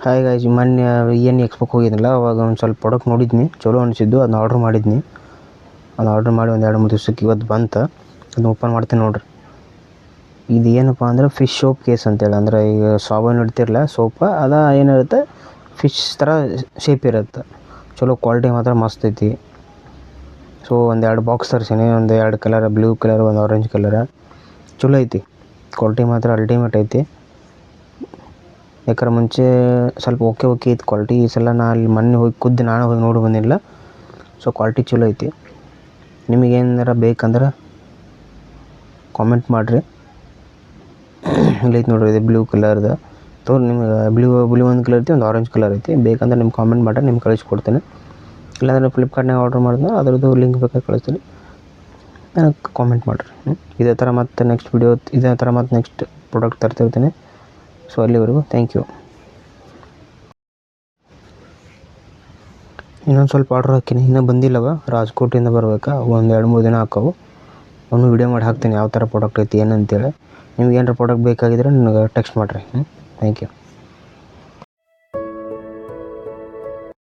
Hi guys, ಮೊನ್ನೆ ಏನು ಎಕ್ಸ್ಪೋಗೆ ಹೋಗಿದ್ನಲ್ಲ, ಅವಾಗ ಒಂದು ಸ್ವಲ್ಪ ಪ್ರಾಡಕ್ಟ್ ನೋಡಿದ್ನಿ, ಚಲೋ ಅನಿಸಿದ್ದು. ಅದನ್ನ ಆರ್ಡ್ರ್ ಮಾಡಿದ್ನಿ. ಅದು ಆರ್ಡ್ರ್ ಮಾಡಿ ಒಂದು 2-3 ದಿವ್ಸಕ್ಕೆ ಇವತ್ತು ಬಂತು. ಅದನ್ನ ಓಪನ್ ಮಾಡ್ತೀನಿ ನೋಡ್ರಿ. ಇದು ಏನಪ್ಪ ಅಂದ್ರೆ ಫಿಶ್ ಸೋಪ್ ಕೇಸ್ ಅಂತೇಳಿ. ಅಂದ್ರೆ ಈಗ ಸಾಬೂನು ಇಡ್ತಿರಲ್ಲ ಸೋಪ, ಅದು ಏನಿರುತ್ತೆ ಫಿಶ್ ಥರ ಶೇಪ್ ಇರುತ್ತೆ. ಚಲೋ ಕ್ವಾಲಿಟಿ ಮಾತ್ರ ಮಸ್ತ್ ಐತಿ. ಸೊ ಒಂದು 2 ಬಾಕ್ಸ್ ತರಿಸೀನಿ. ಒಂದು 2 ಕಲರ್, ಬ್ಲೂ ಕಲರ್, ಒಂದು ಆರೆಂಜ್ ಕಲರ್. ಚಲೋ ಐತಿ, ಕ್ವಾಲಿಟಿ ಮಾತ್ರ ಅಲ್ಟಿಮೇಟ್ ಐತಿ. ಯಾಕಂದ್ರೆ ಮುಂಚೆ ಸ್ವಲ್ಪ ಓಕೆ ಐತಿ ಕ್ವಾಲಿಟಿ. ಈ ಸಲ ನಾನು ಅಲ್ಲಿ ಮೊನ್ನೆ ಹೋಗಿ ನಾನು ಹೋಗಿ ನೋಡಿ ಬಂದಿಲ್ಲ. ಸೊ ಕ್ವಾಲಿಟಿ ಚಲೋ ಐತಿ. ನಿಮಗೇನಾರ ಬೇಕಂದ್ರೆ ಕಾಮೆಂಟ್ ಮಾಡಿರಿ. ಇಲ್ಲೈತೆ ನೋಡಿರಿ, ಇದು ಬ್ಲೂ ಕಲರ್ದು ನಿಮ್ಗೆ ಬ್ಲೂ ಒಂದು ಕಲರ್ ಐತಿ, ಒಂದು ಆರೆಂಜ್ ಕಲರ್ ಐತಿ. ಬೇಕಂದ್ರೆ ನಿಮ್ಗೆ ಕಾಮೆಂಟ್ ಮಾಡಿರಿ, ನಿಮ್ಗೆ ಕಳಿಸ್ಕೊಡ್ತೀನಿ. ಇಲ್ಲಾಂದರೆ ಫ್ಲಿಪ್ಕಾರ್ಟ್ನಾಗ ಆರ್ಡ್ರ್ ಮಾಡಿದ್ರೆ ಅದರದ್ದು ಲಿಂಕ್ ಬೇಕಾಗಿ ಕಳಿಸ್ತೀನಿ, ನನಗೆ ಕಾಮೆಂಟ್ ಮಾಡಿರಿ. ಇದೇ ಥರ ಮತ್ತೆ ನೆಕ್ಸ್ಟ್ ಪ್ರಾಡಕ್ಟ್ ತರ್ತಿರ್ತೀನಿ. ಸೊ ಅಲ್ಲಿವರೆಗೂ ಥ್ಯಾಂಕ್ ಯು. ಇನ್ನೊಂದು ಸ್ವಲ್ಪ ಆರ್ಡ್ರ್ ಹಾಕೀನಿ, ಇನ್ನೂ ಬಂದಿಲ್ಲವ. ರಾಜ್ಕೋಟಿಂದ ಬರ್ಬೇಕಾ, ಒಂದು 2-3 ದಿನ ಹಾಕವು. ಅವನು ವೀಡಿಯೋ ಮಾಡಿ ಹಾಕ್ತೀನಿ ಯಾವ ಥರ ಪ್ರಾಡಕ್ಟ್ ಐತಿ ಏನಂತೇಳಿ. ನಿಮ್ಗೆ ಏನಾರ ಪ್ರಾಡಕ್ಟ್ ಬೇಕಾಗಿದ್ರೆ ನನಗೆ ಟೆಕ್ಸ್ಟ್ ಮಾಡಿರಿ. Thank you.